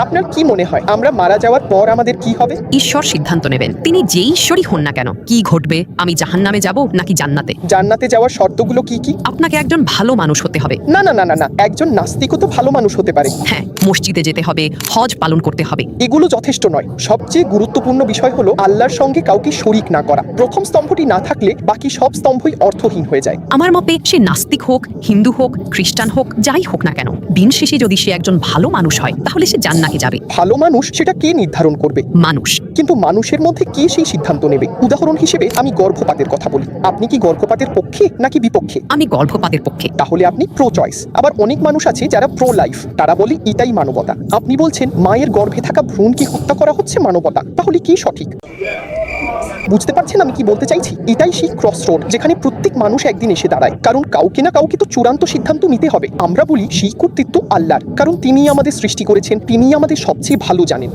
আপনার কি মনে হয় আমরা মারা যাওয়ার পর আমাদের কি হবে? ঈশ্বর সিদ্ধান্ত নেবেন। তিনি যেই ঈশ্বরই হন না কেন, কি ঘটবে, আমি জাহান্নামে যাব নাকি জান্নাতে। জান্নাতে যাওয়ার শর্তগুলো কি কি? আপনাকে একজন ভালো মানুষ হতে হবে। না না না না না, একজন নাস্তিকও তো ভালো মানুষ হতে পারে। হ্যাঁ, মসজিদে যেতে হবে, হজ পালন করতে হবে। এগুলো যথেষ্ট নয়। সবচেয়ে গুরুত্বপূর্ণ বিষয় হলো আল্লাহর সঙ্গে কাউকে শরিক না করা। প্রথম স্তম্ভটি না থাকলে বাকি সব স্তম্ভই অর্থহীন হয়ে যায়। আমার মতে সে নাস্তিক হোক, হিন্দু হোক, খ্রিস্টান হোক, যাই হোক না কেন, দিন শেষে যদি সে একজন ভালো মানুষ হয় তাহলে সে জান্নাতে যাবে। ভালো মানুষ সেটা কে নির্ধারণ করবে? মানুষ। কিন্তু মানুষের মধ্যে কে সেই সিদ্ধান্ত নেবে? উদাহরণ হিসেবে আমি গর্ভপাতের কথা বলি। আপনি কি গর্ভপাতের পক্ষে নাকি বিপক্ষে? আমি গর্ভপাতের পক্ষে। তাহলে আপনি প্রো চয়েস। আবার অনেক মানুষ আছে যারা প্রো লাইফ, তারা বলে এটাই মানবতা। আপনি বলছেন মায়ের গর্ভে থাকা ভ্রূণকে হত্যা করা হচ্ছে মানবতা, তাহলে কি সঠিক? বুঝতে পারছেন আমি কি বলতে চাইছি? এটাই সেই ক্রস রোড যেখানে প্রত্যেক মানুষ একদিন এসে দাঁড়ায়, কারণ কাউকে না কাউকে তো চূড়ান্ত সিদ্ধান্ত নিতে হবে। আমরা বলি সেই কর্তৃত্ব আল্লাহর, কারণ তিনিই আমাদের সৃষ্টি করেছেন, তিনিই আমাদের সবচেয়ে ভালো জানেন।